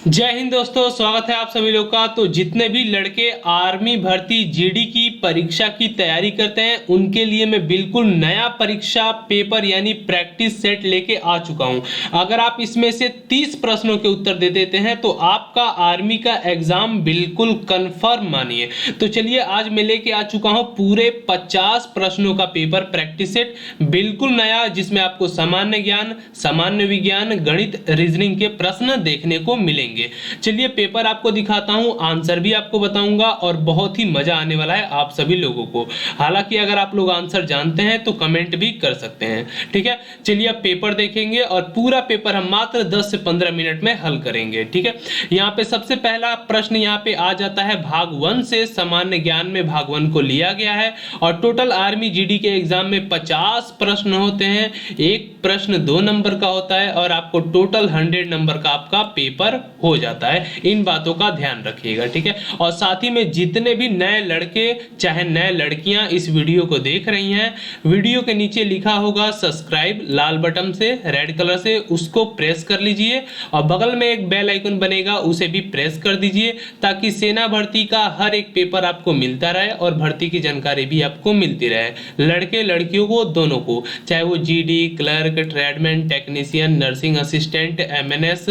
जय हिंद दोस्तों, स्वागत है आप सभी लोग का। तो जितने भी लड़के आर्मी भर्ती जीडी की परीक्षा की तैयारी करते हैं उनके लिए मैं बिल्कुल नया परीक्षा पेपर यानी प्रैक्टिस सेट लेके आ चुका हूं। अगर आप इसमें से 30 प्रश्नों के उत्तर दे देते हैं तो आपका आर्मी का एग्जाम बिल्कुल कंफर्म मानिए। तो चलिए आज मैं लेके आ चुका हूं पूरे 50 प्रश्नों का पेपर प्रैक्टिस सेट, बिल्कुल नया, जिसमें आपको सामान्य ज्ञान, सामान्य विज्ञान, गणित, रीजनिंग के प्रश्न देखने को मिलेंगे। चलिए पेपर आपको दिखाता हूं, आंसर भी आपको बताऊंगा और बहुत ही मजा आने वाला है आप सभी लोगों को। हालांकि अगर आप लोग आंसर जानते हैं तो कमेंट भी कर सकते हैं, ठीक है। चलिए अब पेपर देखेंगे और पूरा पेपर हम मात्र 10 से 15 मिनट में हल करेंगे, ठीक है। यहाँ पे सबसे पहला प्रश्न यहाँ पे आ जाता है भाग 1 से। सामान्य ज्ञान में भाग 1 को लिया गया है और टोटल आर्मी जीडी के एग्जाम में 50 प्रश्न होते हैं। एक प्रश्न 2 नंबर का होता है और आपको टोटल 100 नंबर का आपका पेपर हो जाता है। इन बातों का ध्यान रखिएगा, ठीक है। और साथ ही में जितने भी नए लड़के चाहे नए लड़कियां इस वीडियो को देख रही हैं, वीडियो के नीचे लिखा होगा सब्सक्राइब लाल बटन से, रेड कलर से, उसको प्रेस कर लीजिए और बगल में एक बेल आइकन बनेगा उसे भी प्रेस कर दीजिए ताकि सेना भर्ती का हर एक पेपर आपको मिलता रहे और भर्ती की जानकारी भी आपको मिलती रहे। लड़के लड़कियों को दोनों को, चाहे वो GD, clerk, tradesman, technician, nursing assistant, MNS,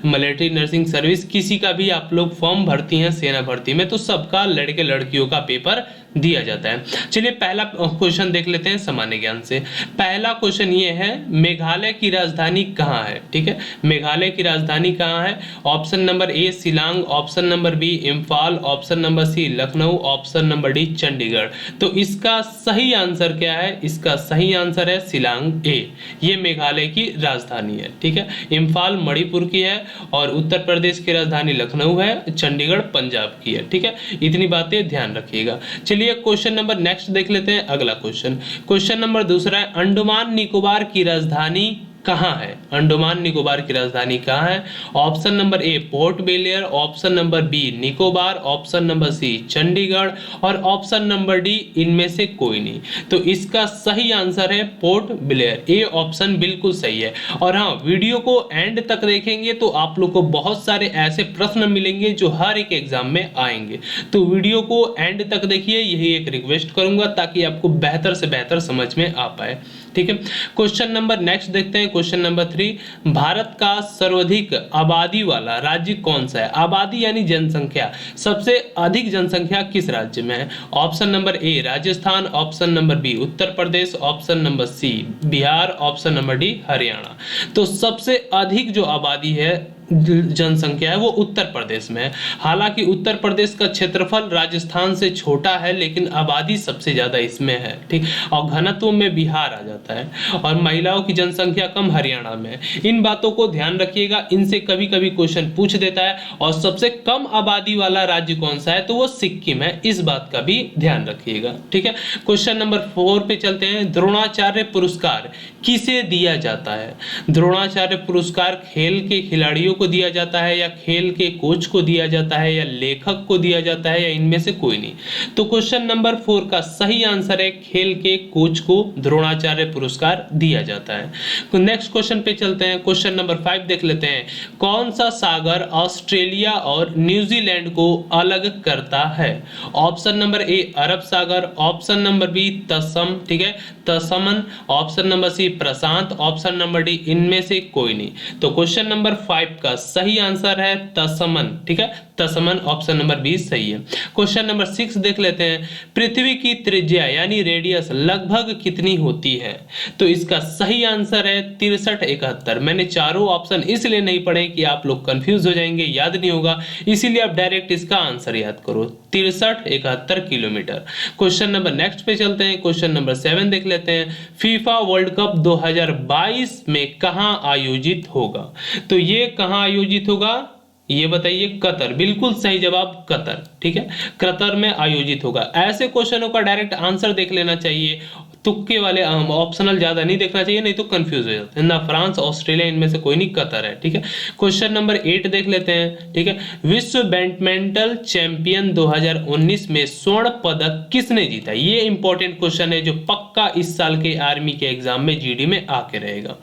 military nursing service, किसी का भी आप लोग फॉर्म भरती हैं सेना भर्ती में तो सबका लड़के लड़कियों का पेपर दिया जाता है। चलिए पहला क्वेश्चन देख लेते हैं सामान्य ज्ञान से। पहला क्वेश्चन ये है, मेघालय की राजधानी कहाँ है, ठीक है। मेघालय की राजधानी कहाँ है? Option number A Shillong, option number B Imphal, option number C Lucknow, option number D Chandigarh. तो इसका सही आंसर क्या है? इसका सही आंसर है शिलांग ए, ये मेघालय की राजधानी है, ठीक है। इम्फाल मणिपुर की है और उत्तर प्रदेश की राजधानी लखनऊ है, चंडीगढ़ पंजाब की है, ठीक है। इतनी बातें ध्यान रखिएगा। चलिए क्वेश्चन नंबर नेक्स्ट देख लेते हैं। अगला क्वेश्चन नंबर दूसरा है, अंडमान निकोबार की राजधानी कहाँ है? अंडमान निकोबार की राजधानी कहाँ है? Option number A Port Blair, option number B Nicobar, option number C Chandigarh और ऑप्शन नंबर डी इनमें से कोई नहीं। तो इसका सही आंसर है पोर्ट ब्लेयर, ए ऑप्शन बिल्कुल सही है। और हाँ, वीडियो को एंड तक देखेंगे तो आप लोग को बहुत सारे ऐसे प्रश्न मिलेंगे जो हर एक एग्जाम में आएंगे। तो वीडियो को एंड तक देखिए, यही एक रिक्वेस्ट करूंगा ताकि आपको बेहतर से बेहतर समझ में आ पाए, ठीक है। क्वेश्चन नंबर नेक्स्ट देखते हैं। क्वेश्चन नंबर 3, भारत का सर्वाधिक आबादी वाला राज्य कौन सा है? आबादी यानी जनसंख्या, सबसे अधिक जनसंख्या किस राज्य में है? Option number A Rajasthan, option number B Uttar Pradesh, option number C Bihar, option number D Haryana. तो सबसे अधिक जो आबादी है, जनसंख्या है, वो उत्तर प्रदेश में है। हालांकि उत्तर प्रदेश का क्षेत्रफल राजस्थान से छोटा है लेकिन आबादी सबसे ज्यादा इसमें है, ठीक। और घनत्व में बिहार आ जाता है और महिलाओं की जनसंख्या कम हरियाणा में है। इन बातों को ध्यान रखिएगा, इनसे कभी कभी क्वेश्चन पूछ देता है। और सबसे कम आबादी वाला राज्य कौन सा है? तो वो सिक्किम है, इस बात का भी ध्यान रखिएगा, ठीक है। क्वेश्चन नंबर 4 पे चलते हैं। द्रोणाचार्य पुरस्कार किसे दिया जाता है? द्रोणाचार्य पुरस्कार खेल के खिलाड़ियों को दिया जाता है या खेल के कोच को दिया जाता है या लेखक को दिया जाता है या इनमें से कोई नहीं। तो क्वेश्चन नंबर 4 का सही आंसर है खेल के कोच को द्रोणाचार्य पुरस्कार दिया जाता है। तो नेक्स्ट क्वेश्चन पे चलते हैं। क्वेश्चन नंबर 5 देख लेते हैं। कौन सा सागर ऑस्ट्रेलिया और न्यूजीलैंड को अलग करता है? Option number A Arab Sagar, option number B Tasman, ठीक है, तसमन, ऑप्शन नंबर सी प्रशांत, ऑप्शन नंबर डी इनमें से कोई नहीं। तो क्वेश्चन नंबर 5 का सही आंसर है तसमन, ठीक है, तसमन, ऑप्शन नंबर बी सही है। क्वेश्चन नंबर 6 देख लेते हैं। पृथ्वी की त्रिज्या यानी रेडियस लगभग कितनी होती है? तो इसका सही आंसर है 63 71। मैंने चारों ऑप्शन इसलिए नहीं पढ़े कि आप लोग कंफ्यूज हो जाएंगे, याद नहीं होगा, इसीलिए आप डायरेक्ट इसका आंसर याद करो, 63 71 किलोमीटर। क्वेश्चन नंबर नेक्स्ट पे चलते हैं। क्वेश्चन नंबर 7 देख लेते हैं। फीफा वर्ल्ड कप 2022 में कहां आयोजित होगा? तो ये कहां आयोजित होगा ये बताइए? कतर, बिल्कुल सही जवाब कतर, ठीक है, कतर में आयोजित होगा। ऐसे क्वेश्चनों का डायरेक्ट आंसर देख लेना चाहिए, तुक्के वाले ऑप्शनल ज्यादा नहीं देखना चाहिए, नहीं तो कंफ्यूज हो जाते हैं ना। फ्रांस, ऑस्ट्रेलिया, इनमें से कोई नहीं, कतर है। ठीक है, क्वेश्चन नंबर 8 देख लेते हैं। ठीक है, विश्व बैडमिंटन चैंपियन 2019 में स्वर्ण पदक किसने जीता? ये इंपॉर्टेंट क्वेश्चन है जो पक्का इस साल के आर्मी के एग्जाम में जीडी में आके रहेगा।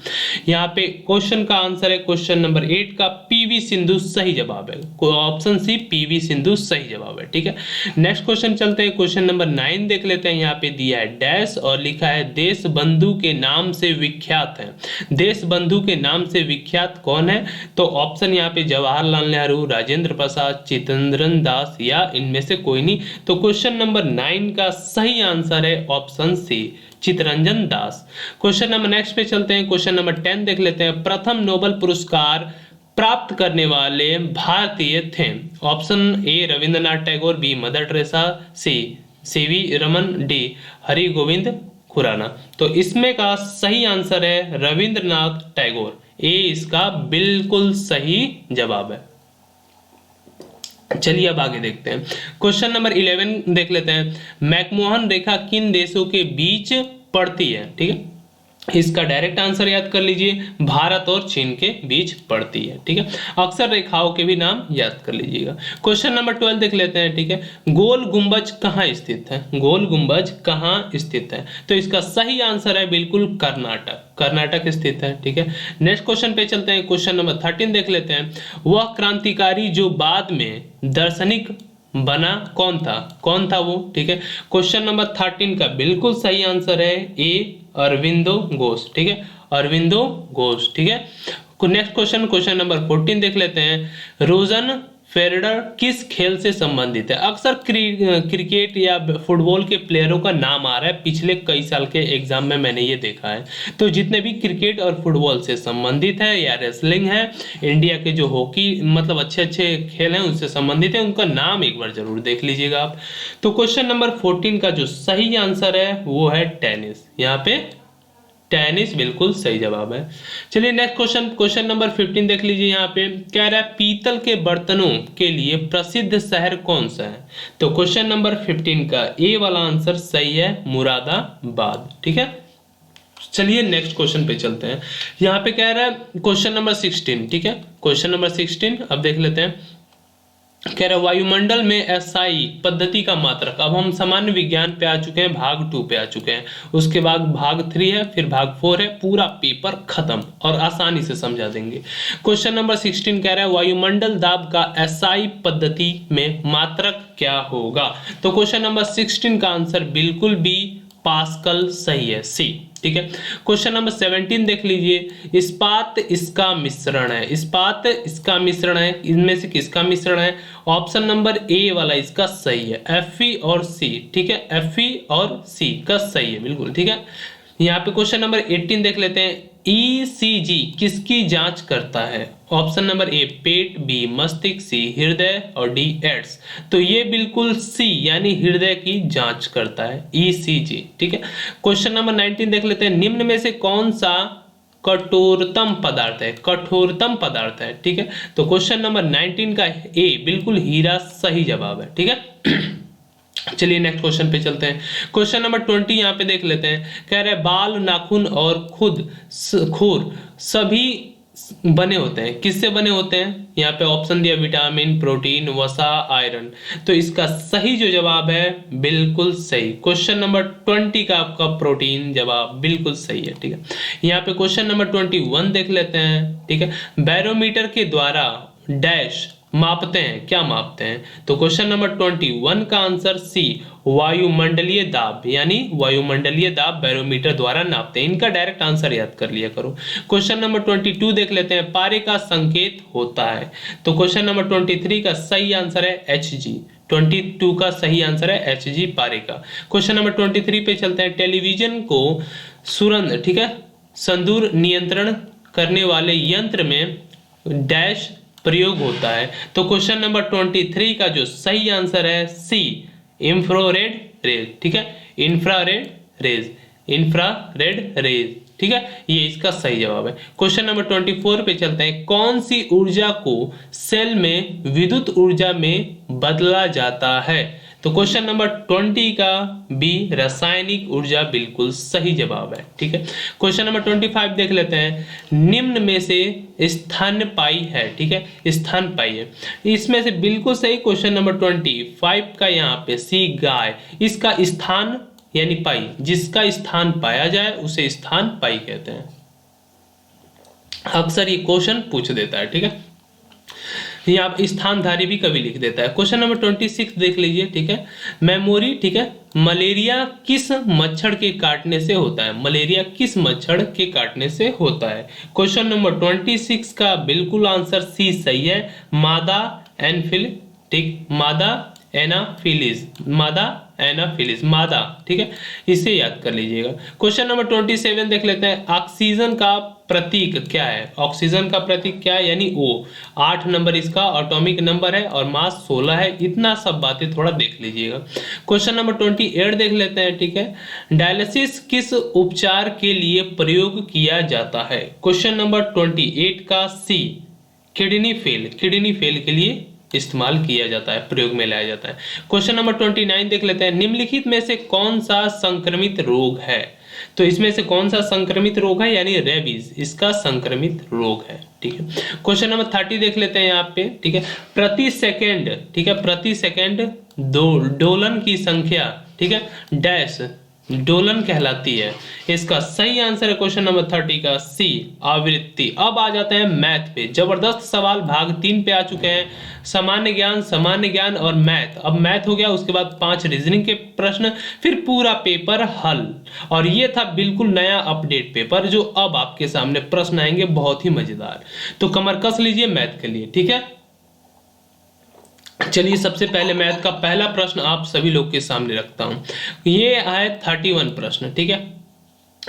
यहाँ पे क्वेश्चन का आंसर है क्वेश्चन नंबर 8 का पीवी सिंधु सही जवाब है, ऑप्शन सी पीवी सिंधु सही जवाब है। ठीक है, नेक्स्ट क्वेश्चन चलते हैं, क्वेश्चन नंबर 9 देख लेते हैं। यहाँ पे दिया है डैश और लिखा है देश बंधु के नाम से विख्यात है। देश बंधु के नाम से विख्यात कौन है? तो ऑप्शन यहाँ पे जवाहरलाल नेहरू, राजेंद्र प्रसाद, चित्तरंजन दास या इनमें से कोई नहीं। तो क्वेश्चन नंबर 9 का सही आंसर है option C Chittaranjan Das. Question number next पे चलते हैं, क्वेश्चन नंबर 10 देख लेते हैं। प्रथम नोबेल पुरस्कार प्राप्त करने वाले भारतीय थे। Option A Rabindranath Tagore, B mother Teresa, C CV Raman, D Har Gobind Khorana. तो इसमें का सही आंसर है रविंद्रनाथ टैगोर, ए इसका बिल्कुल सही जवाब है। चलिए अब आगे देखते हैं, क्वेश्चन नंबर 11 देख लेते हैं। मैकमोहन रेखा किन देशों के बीच पड़ती है? ठीक है, इसका डायरेक्ट आंसर याद कर लीजिए, भारत और चीन के बीच पड़ती है। ठीक है, अक्सर रेखाओं के भी नाम याद कर लीजिएगा। क्वेश्चन नंबर 12 देख लेते हैं। ठीक है, गोल गुंबज कहाँ स्थित है? गोल गुंबज कहाँ स्थित है? तो इसका सही आंसर है बिल्कुल कर्नाटक, कर्नाटक स्थित है। ठीक है, नेक्स्ट क्वेश्चन पे चलते हैं, क्वेश्चन नंबर 13 देख लेते हैं। वह क्रांतिकारी जो बाद में दार्शनिक बना कौन था? कौन था वो? ठीक है, क्वेश्चन नंबर 13 का बिल्कुल सही आंसर है ए अरविंदो घोष। ठीक है, अरविंदो घोष। ठीक है, नेक्स्ट क्वेश्चन, क्वेश्चन नंबर 14 देख लेते हैं। रोजर फेडरर किस खेल से संबंधित है? अक्सर क्रिकेट या फुटबॉल के प्लेयरों का नाम आ रहा है, पिछले कई साल के एग्जाम में मैंने ये देखा है। तो जितने भी क्रिकेट और फुटबॉल से संबंधित है या रेसलिंग है, इंडिया के जो हॉकी मतलब अच्छे अच्छे खेल हैं उनसे संबंधित है, उनका नाम एक बार जरूर देख लीजिएगा आप। तो क्वेश्चन नंबर 14 का जो सही आंसर है वो है टेनिस। यहाँ पे टेनिस बिल्कुल सही जवाब है। चलिए नेक्स्ट क्वेश्चन, क्वेश्चन नंबर 15 देख लीजिए। यहाँ पे कह रहा है पीतल के बर्तनों के लिए प्रसिद्ध शहर कौन सा है? तो क्वेश्चन नंबर 15 का ए वाला आंसर सही है, मुरादाबाद। ठीक है, चलिए नेक्स्ट क्वेश्चन पे चलते हैं। यहाँ पे कह रहा है क्वेश्चन नंबर 16। ठीक है, क्वेश्चन नंबर 16 अब देख लेते हैं। कह रहे वायुमंडल में एसआई पद्धति का मात्रक। अब हम सामान्य विज्ञान पे आ चुके हैं, भाग 2 पे आ चुके हैं, उसके बाद भाग 3 है, फिर भाग 4 है, पूरा पेपर खत्म और आसानी से समझा देंगे। क्वेश्चन नंबर 16 कह रहा है वायुमंडल दाब का एसआई पद्धति में मात्रक क्या होगा? तो क्वेश्चन नंबर 16 का आंसर बिल्कुल बी पास्कल सही है, सी। ठीक है, क्वेश्चन नंबर 17 देख लीजिए। इस्पात इसका मिश्रण है, इस्पात इसका मिश्रण है, इनमें से किसका मिश्रण है? ऑप्शन नंबर ए वाला इसका सही है, Fe और C। ठीक है, Fe और C का सही है बिल्कुल। ठीक है, यहाँ पे क्वेश्चन नंबर 18 देख लेते हैं। ECG किसकी जांच करता है? ऑप्शन नंबर ए पेट, बी मस्तिष्क, सी हृदय और डी एड्स। तो ये बिल्कुल सी यानी हृदय की जांच करता है ECG। ठीक है, क्वेश्चन नंबर 19 देख लेते हैं। निम्न में से कौन सा कठोरतम पदार्थ है? कठोरतम पदार्थ है। ठीक है, तो क्वेश्चन नंबर 19 का ए बिल्कुल हीरा सही जवाब है। ठीक है, चलिए नेक्स्ट क्वेश्चन पे चलते हैं। क्वेश्चन नंबर 20 यहाँ पे देख लेते हैं। कह रहे बाल, नाखून और खुर सभी बने होते हैं, किससे बने होते हैं? यहाँ पे ऑप्शन दिया विटामिन, प्रोटीन, वसा, आयरन। तो इसका सही जो जवाब है बिल्कुल सही, क्वेश्चन नंबर 20 का आपका प्रोटीन जवाब बिल्कुल सही है। ठीक है, यहाँ पे क्वेश्चन नंबर 21 देख लेते हैं। ठीक है, बैरोमीटर के द्वारा डैश मापते हैं, क्या मापते हैं? तो क्वेश्चन नंबर 21 का आंसर सी वायुमंडलीय दाब, यानी वायुमंडलीय दाब बैरोमीटर द्वारा नापते हैं। इनका डायरेक्ट आंसर याद कर लिया करो। क्वेश्चन नंबर 22 देख लेते हैं। पारे का संकेत होता है। तो क्वेश्चन नंबर 23 का सही आंसर है Hg। 22 का सही आंसर है Hg पारे का। क्वेश्चन नंबर 23 पे चलते हैं। टेलीविजन को सुरंग, ठीक है, संदूर नियंत्रण करने वाले यंत्र में डैश प्रयोग होता है। तो क्वेश्चन नंबर 23 का जो सही आंसर है सी इंफ्रारेड रेज। ठीक है, इंफ्रारेड रेज, इंफ्रारेड रेज। ठीक है, ये इसका सही जवाब है। क्वेश्चन नंबर 24 पे चलते हैं। कौन सी ऊर्जा को सेल में विद्युत ऊर्जा में बदला जाता है? तो क्वेश्चन नंबर 20 का बी रासायनिक ऊर्जा बिल्कुल सही जवाब है। ठीक है, क्वेश्चन नंबर 25 देख लेते हैं। निम्न में से स्तनपायी है, ठीक है, स्तनपायी है, इसमें से बिल्कुल सही क्वेश्चन नंबर 25 का यहाँ पे सी गाय, इसका स्थान यानी पाई, जिसका स्थान पाया जाए उसे स्थान पाई कहते हैं। अक्सर ये क्वेश्चन पूछ देता है। ठीक है, यहाँ पे स्थानधारी भी कभी लिख देता है। क्वेश्चन नंबर 26 देख लीजिए। ठीक है, मेमोरी, ठीक है, मलेरिया किस मच्छर के काटने से होता है? मलेरिया किस मच्छर के काटने से होता है? क्वेश्चन नंबर 26 का बिल्कुल आंसर सी सही है, मादा एनफिल, ठीक, मादा एनाफिलिस, मादा एनाफिलिस, मादा, ठीक है, इसे याद कर लीजिएगा। क्वेश्चन नंबर 27 देख लेते हैं। ऑक्सीजन का प्रतीक क्या है? ऑक्सीजन का प्रतीक क्या है? यानी O। 8 नंबर इसका एटॉमिक नंबर है और मास 16 है। इतना सब बातें थोड़ा देख लीजिएगा। क्वेश्चन नंबर 28 देख लेते हैं। ठीक है, डायलिसिस किस उपचार के लिए प्रयोग किया जाता है? क्वेश्चन नंबर 28 का C kidney fail, kidney fail के लिए इस्तेमाल किया जाता है, प्रयोग में लाया जाता है। क्वेश्चन नंबर 29 देख लेते हैं। निम्नलिखित में से कौन सा संक्रमित रोग है? तो इसमें से कौन सा संक्रमित रोग है? यानी रेबीज इसका संक्रमित रोग है। ठीक है, क्वेश्चन नंबर 30 देख लेते हैं यहाँ पे। ठीक है, प्रति सेकेंड, ठीक है, प्रति सेकेंड डोलन की संख्या, ठीक है, डैश डोलन कहलाती है। इसका सही आंसर है क्वेश्चन नंबर 30 का सी आवृत्ति। अब आ जाते हैं मैथ पे। जबरदस्त सवाल भाग 3 पे आ चुके हैं। सामान्य ज्ञान और मैथ। अब मैथ हो गया, उसके बाद 5 रीजनिंग के प्रश्न, फिर पूरा पेपर हल। और ये था बिल्कुल नया अपडेट पेपर जो अब आपके सामने प्रश्न आएंगे बहुत ही मजेदार। तो कमर कस लीजिए मैथ के लिए। ठीक है, चलिए सबसे पहले मैथ का पहला प्रश्न आप सभी लोग के सामने रखता हूं। ये है 31 प्रश्न। ठीक है,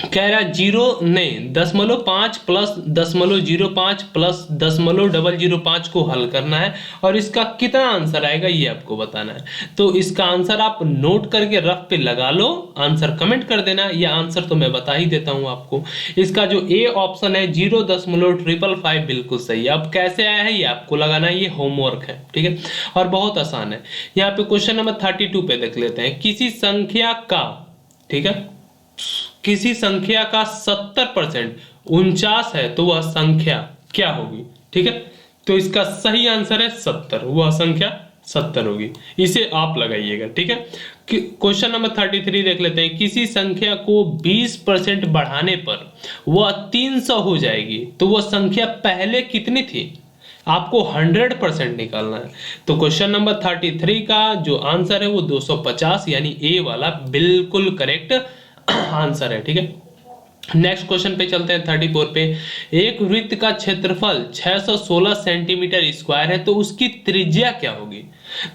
कह रहा 0.5 प्लस 0.05 प्लस 0.005 को हल करना है और इसका कितना आंसर आएगा ये आपको बताना है। तो इसका आंसर आप नोट करके रफ पे लगा लो, आंसर कमेंट कर देना। ये आंसर तो मैं बता ही देता हूं आपको। इसका जो ए ऑप्शन है 0.555 बिल्कुल सही है। अब कैसे आया है ये आपको लगाना है, ये होमवर्क है। ठीक है, और बहुत आसान है। यहाँ पे क्वेश्चन नंबर 32 पे देख लेते हैं। किसी संख्या का, ठीक है, किसी संख्या का 70% 49 है तो वह संख्या क्या होगी? ठीक है, तो इसका सही आंसर है 70, वह संख्या 70 होगी। इसे आप लगाइएगा। ठीक है, क्वेश्चन नंबर 33 देख लेते हैं। किसी संख्या को 20% बढ़ाने पर वह 300 हो जाएगी तो वह संख्या पहले कितनी थी? आपको 100% निकालना है। तो क्वेश्चन नंबर 33 का जो आंसर है वो 250 यानी ए वाला बिल्कुल करेक्ट आंसर है। ठीक है, नेक्स्ट क्वेश्चन पे चलते हैं 34 पे। एक वृत्त का क्षेत्रफल 616 सेंटीमीटर स्क्वायर है तो उसकी त्रिज्या क्या होगी?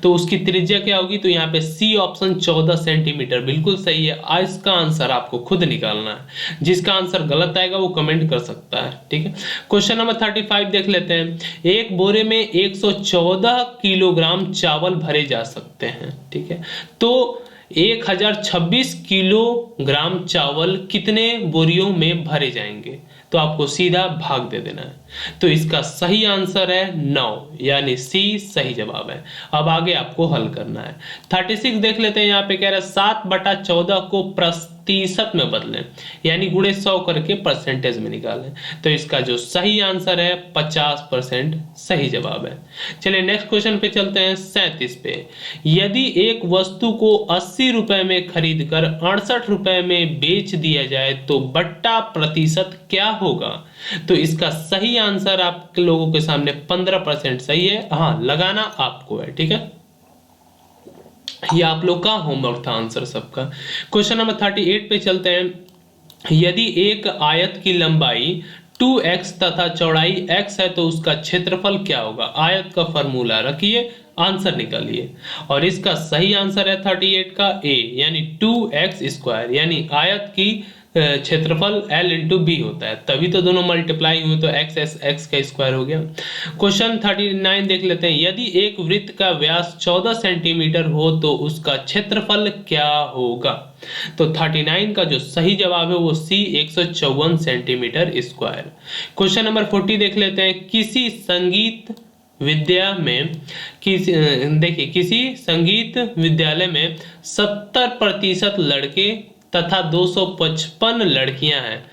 तो उसकी त्रिज्या क्या होगी? तो यहाँ पे सी ऑप्शन 14 सेंटीमीटर बिल्कुल सही है। इसका आंसर आपको खुद निकालना है। जिसका आंसर गलत आएगा वो कमेंट कर सकता है। ठीक है, क्वेश्चन नंबर 35 देख लेते हैं। एक बोरे में 114 किलोग्राम चावल भरे जा सकते हैं। ठीक है, तो 1026 किलोग्राम चावल कितने बोरियों में भरे जाएंगे? तो आपको सीधा भाग दे देना है। तो इसका सही आंसर है 9 यानी सी सही जवाब है। अब आगे आपको हल करना है। 36 देख लेते हैं। यहाँ पे कह रहा है 7/14 को प्रतिशत में बदलें यानी गुणे 100 करके परसेंटेज में निकालें। तो इसका जो सही आंसर है 50% सही जवाब है। चलिए नेक्स्ट क्वेश्चन पे चलते हैं 37 पे। यदि एक वस्तु को 80 रुपए में खरीद कर 68 रुपए में बेच दिया जाए तो बट्टा प्रतिशत क्या होगा? तो इसका सही आंसर आप लोगों के सामने 15% सही है। हाँ, लगाना आपको है। ठीक है, ये आप लोग का होमवर्क था आंसर सबका। क्वेश्चन नंबर 38 पे चलते हैं। यदि एक आयत की लंबाई 2x तथा चौड़ाई x है तो उसका क्षेत्रफल क्या होगा? आयत का फॉर्मूला रखिए, आंसर निकालिए। और इसका सही आंसर है 38 का ए यानी 2x स्क्वायर यानी आयत की क्षेत्रफल L इंटू बी होता है, तभी तो दोनों मल्टीप्लाई हुए तो x का स्क्वायर हो गया। क्वेश्चन 39 देख लेते हैं। यदि एक वृत्त का व्यास 14 सेंटीमीटर हो तो उसका क्षेत्रफल क्या होगा? तो 39 का जो सही जवाब है वो सी 154 सेंटीमीटर स्क्वायर। क्वेश्चन नंबर 40 देख लेते हैं। किसी संगीत विद्यालय में 70% लड़के तथा 255 लड़कियां हैं,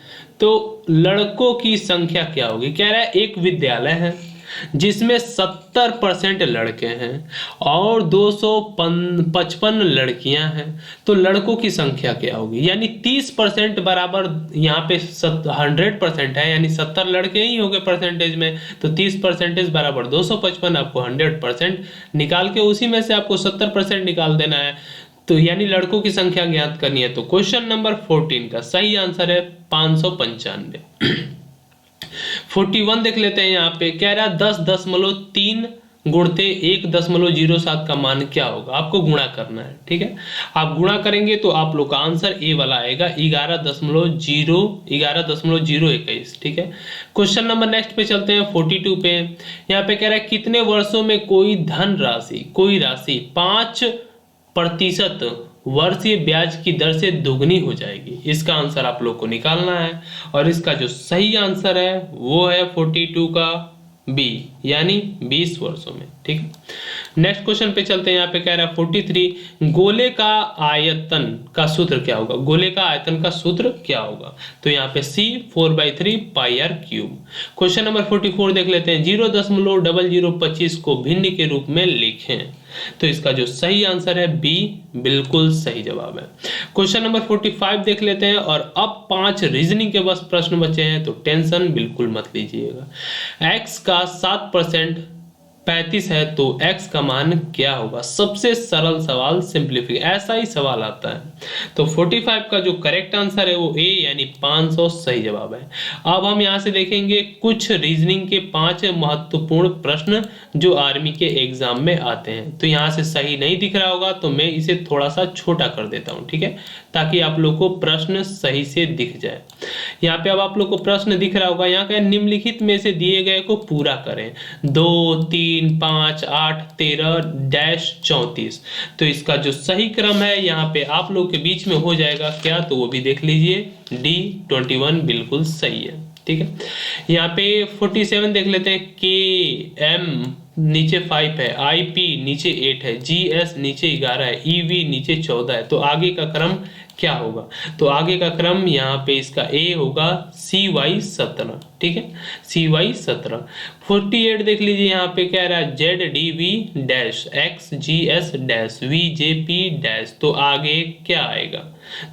तो लड़कों की संख्या क्या होगी? कह रहा है एक विद्यालय है जिसमें 70% लड़के हैं और 255 लड़कियां हैं, तो लड़कों की संख्या क्या होगी? यानी 30% बराबर, यहाँ पे 100% है यानी 70 लड़के ही होंगे परसेंटेज में, तो 30% बराबर 255, आपको 100% निकाल के उसी में से आपको 70% निकाल देना है, तो यानी लड़कों की संख्या ज्ञात करनी है। तो क्वेश्चन नंबर 14 का सही आंसर है 595। 41 देख लेते हैं। यहाँ पे कह रहा है 10.3 गुणते 1.07 का मान क्या होगा? आपको गुणा करना है, ठीक है। आप गुणा करेंगे तो आप लोग का आंसर ए वाला आएगा 11.021, ठीक है। क्वेश्चन नंबर नेक्स्ट पे चलते हैं 42 पे। यहाँ पे कह रहा है कितने वर्षों में कोई राशि 5% वर्षीय ब्याज की दर से दुगनी हो जाएगी? इसका आंसर आप लोग को निकालना है और इसका जो सही आंसर है वो है 42 का बी, यानी 20 वर्षों में, ठीक है। नेक्स्ट क्वेश्चन पे चलते हैं। यहाँ पे कह रहा है 43, गोले का आयतन का सूत्र क्या होगा? गोले का आयतन का सूत्र क्या होगा? तो यहाँ पे C 4/3 πr³। क्वेश्चन नंबर 44 देख लेते हैं। 0.0025 को भिन्न के रूप में लिखें, तो इसका जो सही आंसर है बी, बिल्कुल सही जवाब है। क्वेश्चन नंबर 45 देख लेते हैं और अब 5 रीजनिंग के बस प्रश्न बचे हैं, तो टेंशन बिल्कुल मत लीजिएगा। x का 7% 35 है तो x का मान क्या होगा? सबसे सरल सवाल, सिंप्लीफिकेशन, ऐसा ही सवाल आता है। तो 45 का जो करेक्ट आंसर है वो ए यानी 500 सही जवाब है। अब हम यहाँ से देखेंगे कुछ रीजनिंग के 5 महत्वपूर्ण प्रश्न जो आर्मी के एग्जाम में आते हैं। तो यहाँ से सही नहीं दिख रहा होगा तो मैं इसे थोड़ा सा छोटा कर देता हूँ, ठीक है, ताकि आप लोग को प्रश्न सही से दिख जाए। यहाँ पे अब आप लोग को प्रश्न दिख रहा होगा। यहाँ का निम्नलिखित में से दिए गए को पूरा करें। 2, 3, 5, 8, 13-34। तो इसका जो सही क्रम है यहाँ पे आप लोग के बीच में हो जाएगा क्या, तो वो भी देख लीजिए। D 21 बिल्कुल सही है, ठीक है। यहाँ पे 47 देख लेते हैं। KM नीचे 5 है, IP नीचे 8 है, GS नीचे 11 है, EV नीचे 14 है, तो आगे का क्रम क्या होगा? तो आगे का क्रम यहाँ पे इसका A होगा CY 17, ठीक है, CY 17। 48 देख लीजिए। यहाँ पे कह रहा है ZDV dash XGS dash VJP dash, तो आगे क्या आएगा?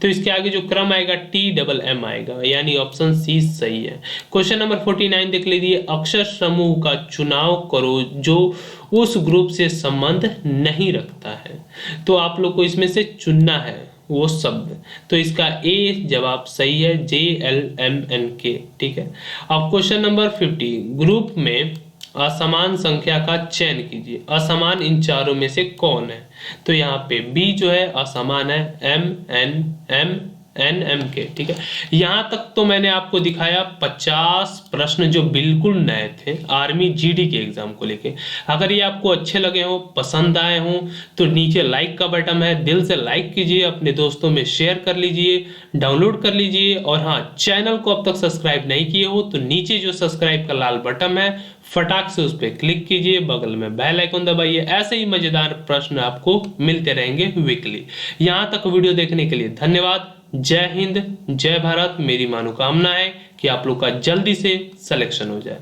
तो इसके आगे जो क्रम आएगा TMM आएगा, यानी ऑप्शन सी सही है। क्वेश्चन नंबर 49 देख लीजिए। अक्षर समूह का चुनाव करो जो उस ग्रुप से संबंध नहीं रखता है, तो आप लोग को इसमें से चुनना है वो शब्द, तो इसका ए जवाब सही है, JLMNK, ठीक है। अब क्वेश्चन नंबर 50, ग्रुप में असमान संख्या का चयन कीजिए। असमान इन चारों में से कौन है? तो यहाँ पे बी जो है असमान है, MNMNMK, ठीक है। यहाँ तक तो मैंने आपको दिखाया 50 प्रश्न जो बिल्कुल नए थे आर्मी GD के एग्जाम को लेके। अगर ये आपको अच्छे लगे हो, पसंद आए हो, तो नीचे लाइक का बटन है, दिल से लाइक कीजिए, अपने दोस्तों में शेयर कर लीजिए, डाउनलोड कर लीजिए, और हाँ, चैनल को अब तक सब्सक्राइब नहीं किए हो तो नीचे जो सब्सक्राइब का लाल बटन है फटाक से उस पर क्लिक कीजिए, बगल में बेल आइकन दबाइए। ऐसे ही मजेदार प्रश्न आपको मिलते रहेंगे वीकली। यहाँ तक वीडियो देखने के लिए धन्यवाद। जय हिंद, जय भारत। मेरी मनोकामना है कि आप लोग का जल्दी से सिलेक्शन हो जाए।